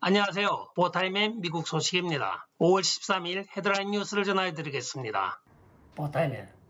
안녕하세요. 보타임의 미국 소식입니다. 5월 13일 헤드라인 뉴스를 전해드리겠습니다. 보타임의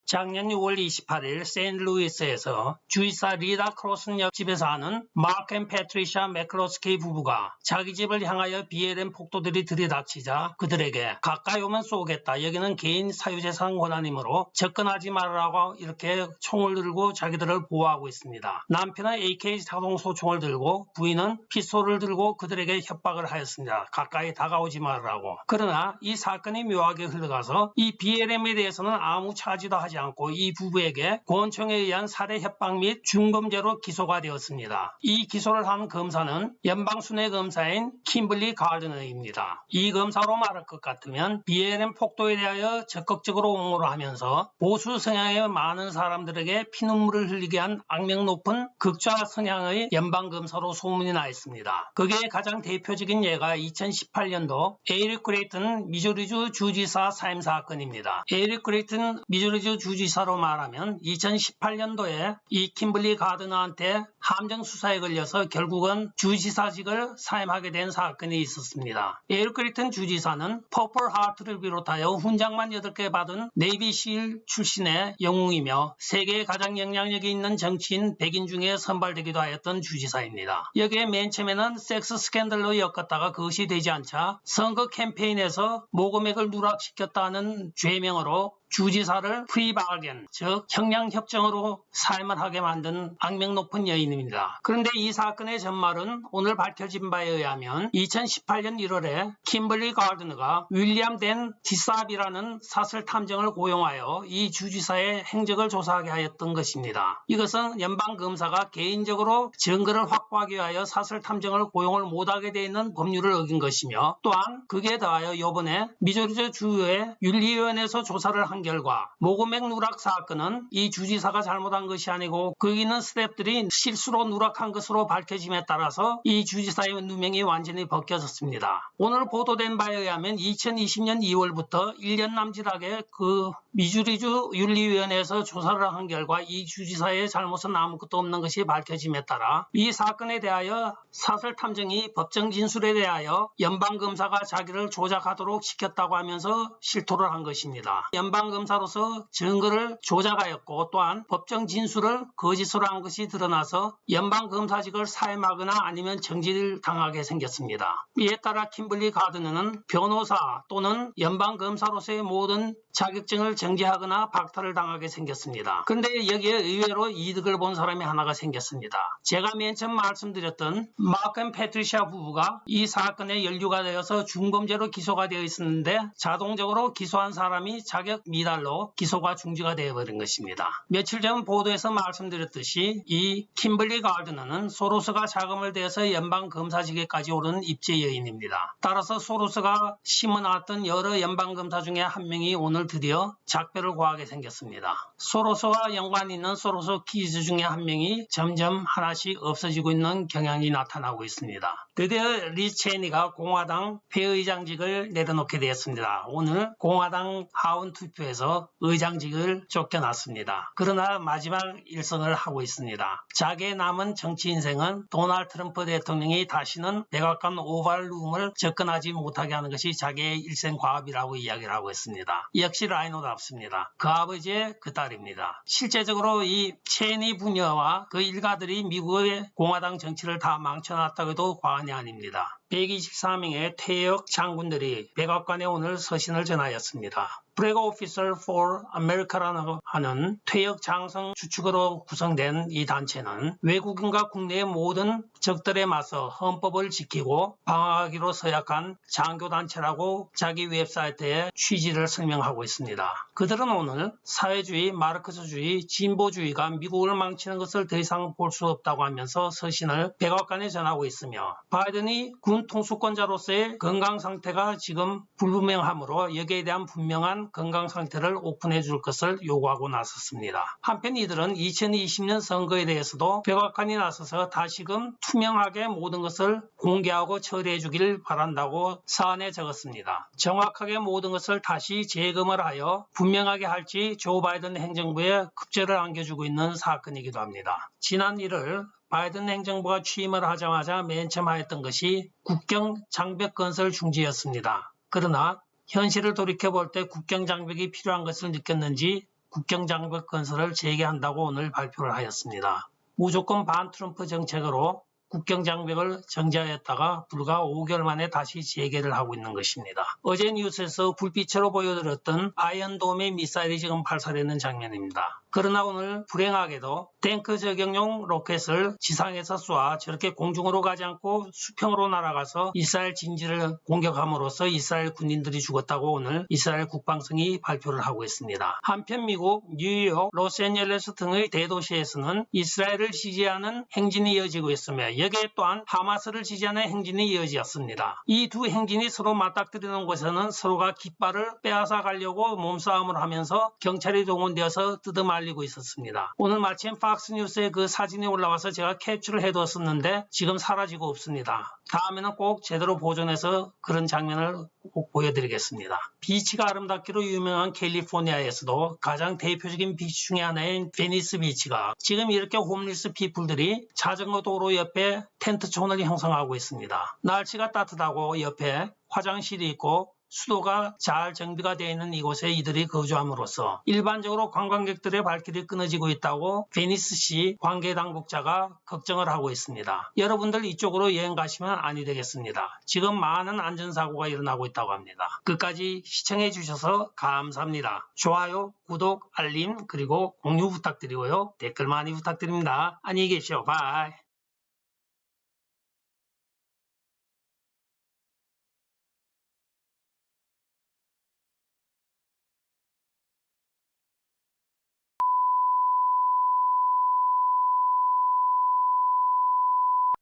작년 6월 28일 세인트루이스에서 주이사 리다 크로슨 옆집에 사는 마크 앤 패트리샤 매클로스키 부부가 자기 집을 향하여 BLM 폭도들이 들이닥치자 그들에게 가까이 오면 쏘겠다. 여기는 개인 사유재산 권한이므로 접근하지 말라고 이렇게 총을 들고 자기들을 보호하고 있습니다. 남편은 AK 자동소총을 들고 부인은 피스톨을 들고 그들에게 협박을 하였습니다. 가까이 다가오지 말라고. 그러나 이 사건이 묘하게 흘러가서 이 BLM에 대해서는 아무 차지도 하지 않고 이 부부에게 권총에 의한 살해 협박 및 중범죄로 기소가 되었습니다. 이 기소를 한 검사는 연방순회 검사인 킴블리 가드너입니다. 이 검사로 말할 것 같으면 BLM 폭도에 대하여 적극적으로 옹호를 하면서 보수 성향의 많은 사람들에게 피눈물을 흘리게 한 악명 높은 극좌 성향의 연방검사로 소문이 나 있습니다. 그게 가장 대표적인 예가 2018년도 에릭 그레이튼 미주리주 주지사 사임 사건입니다. 에릭 그레이튼 미주리주 주지사로 말하면 2018년도에 이 킴블리 가드너한테 함정 수사에 걸려서 결국은 주지사직을 사임하게 된 사건이 있었습니다. 에릭 그레이튼 주지사는 퍼플 하트를 비롯하여 훈장만 8개 받은 네이비실 출신의 영웅이며 세계에 가장 영향력이 있는 정치인 100인 중에 선발되기도 하였던 주지사입니다. 여기에 맨 처음에는 섹스 스캔들로 엮었다가 그것이 되지 않자 선거 캠페인에서 모금액을 누락시켰다는 죄명으로 주지사를 프리바겐, 즉 형량협정으로 사임을 하게 만든 악명 높은 여인입니다. 그런데 이 사건의 전말은 오늘 밝혀진 바에 의하면 2018년 1월에 킴블리 가드너가 윌리엄 댄 디삽이라는 사설 탐정을 고용하여 이 주지사의 행적을 조사하게 하였던 것입니다. 이것은 연방검사가 개인적으로 증거를 확보하기 위하여 사설 탐정을 고용을 못하게 되어 있는 법률을 어긴 것이며 또한 그에 더하여 이번에 미주리 주의 윤리위원회에서 조사를 한 결과 모금액 누락 사건은 이 주지사가 잘못한 것이 아니고 거기 있는 스태프들이 실수로 누락한 것으로 밝혀짐에 따라서 이 주지사의 누명이 완전히 벗겨졌습니다. 오늘 보도된 바에 의하면 2020년 2월부터 1년 남짓하게 그 미주리주 윤리위원회에서 조사를 한 결과 이 주지사의 잘못은 아무것도 없는 것이 밝혀짐에 따라 이 사건에 대하여 사설 탐정이 법정 진술에 대하여 연방검사가 자기를 조작하도록 시켰다고 하면서 실토를 한 것입니다. 연방검사로서 증거를 조작하였고 또한 법정 진술을 거짓으로 한 것이 드러나서 연방검사직을 사임하거나 아니면 정지를 당하게 생겼습니다. 이에 따라 킴블리 가드너는 변호사 또는 연방검사로서의 모든 자격증을 정지하거나 박탈을 당하게 생겼습니다. 그런데 여기에 의외로 이득을 본 사람이 하나가 생겼습니다. 제가 맨 처음 말씀드렸던 마크 앤 패트리샤 부부가 이 사건에 연루가 되어서 중범죄로 기소가 되어 있었는데 자동적으로 기소한 사람이 자격 미달로 기소가 중지가 되어버린 것입니다. 며칠 전 보도에서 말씀드렸듯이 이 킴블리 가드너는 소로스가 자금을 대서 연방검사직에까지 오른 입지 여인입니다. 따라서 소로스가 심어놨던 여러 연방검사 중에 한 명이 오늘 드디어 작별을 고하게 생겼습니다. 소로스와 연관이 있는 소로스 키즈 중에 한 명이 점점 하나씩 없어지고 있는 경향이 나타나고 있습니다. 드디어 리 체니가 공화당 회의장직을 내려놓게 되었습니다. 오늘 공화당 하원 투표에서 의장직을 쫓겨났습니다. 그러나 마지막 일선을 하고 있습니다. 자기의 남은 정치 인생은 도널드 트럼프 대통령이 다시는 백악관 오발룸을 접근하지 못하게 하는 것이 자기의 일생 과업이라고 이야기를 하고 있습니다. 역시 라이노답습니다. 그 아버지의 그 딸입니다. 실제적으로 이 체니 부녀와 그 일가들이 미국의 공화당 정치를 다 망쳐놨다고 해도 과언이 아닙니다. 124명의 퇴역 장군들이 백악관에 오늘 서신을 전하였습니다. Flag Officer for America라는 하는 퇴역 장성 주축으로 구성된 이 단체는 외국인과 국내의 모든 적들에 맞서 헌법을 지키고 방어하기로 서약한 장교단체라고 자기 웹사이트에 취지를 설명하고 있습니다. 그들은 오늘 사회주의, 마르크스주의, 진보주의가 미국을 망치는 것을 더 이상 볼 수 없다고 하면서 서신을 백악관에 전하고 있으며 바이든이 군 통수권자로서의 건강 상태가 지금 불분명하므로 여기에 대한 분명한 건강 상태를 오픈해 줄 것을 요구하고 나섰습니다. 한편 이들은 2020년 선거에 대해서도 백악관이 나서서 다시금 투명하게 모든 것을 공개하고 처리해 주길 바란다고 사안에 적었습니다. 정확하게 모든 것을 다시 재검을 하여 분명하게 할지 조 바이든 행정부에 급제를 안겨주고 있는 사건이기도 합니다. 지난 1월 바이든 행정부가 취임을 하자마자 맨 처음 하였던 것이 국경 장벽 건설 중지였습니다. 그러나 현실을 돌이켜볼 때 국경 장벽이 필요한 것을 느꼈는지 국경 장벽 건설을 재개한다고 오늘 발표를 하였습니다. 무조건 반트럼프 정책으로 국경 장벽을 정지하였다가 불과 5개월 만에 다시 재개를 하고 있는 것입니다. 어제 뉴스에서 불빛으로 보여드렸던 아이언돔의 미사일이 지금 발사되는 장면입니다. 그러나 오늘 불행하게도 탱크 저격용 로켓을 지상에서 쏘아 저렇게 공중으로 가지 않고 수평으로 날아가서 이스라엘 진지를 공격함으로써 이스라엘 군인들이 죽었다고 오늘 이스라엘 국방성이 발표를 하고 있습니다. 한편 미국 뉴욕, 로스앤젤레스 등의 대도시에서는 이스라엘을 지지하는 행진이 이어지고 있으며 여기에 또한 하마스를 지지하는 행진이 이어졌습니다. 이 두 행진이 서로 맞닥뜨리는 곳에서는 서로가 깃발을 빼앗아 가려고 몸싸움을 하면서 경찰이 동원되어서 뜯어말리고 있었습니다. 오늘 마침 팍스뉴스에 그 사진이 올라와서 제가 캡처를 해뒀었는데 지금 사라지고 없습니다. 다음에는 꼭 제대로 보존해서 그런 장면을 꼭 보여드리겠습니다. 비치가 아름답기로 유명한 캘리포니아에서도 가장 대표적인 비치 중에 하나인 베니스 비치가 지금 이렇게 홈리스 피플들이 자전거 도로 옆에 텐트촌을 형성하고 있습니다. 날씨가 따뜻하고 옆에 화장실이 있고 수도가 잘 정비가 되어 있는 이곳에 이들이 거주함으로써 일반적으로 관광객들의 발길이 끊어지고 있다고 베니스시 관계당국자가 걱정을 하고 있습니다. 여러분들 이쪽으로 여행 가시면 아니 되겠습니다. 지금 많은 안전사고가 일어나고 있다고 합니다. 끝까지 시청해 주셔서 감사합니다. 좋아요, 구독, 알림 그리고 공유 부탁드리고요. 댓글 많이 부탁드립니다. 안녕히 계십시오. 바이.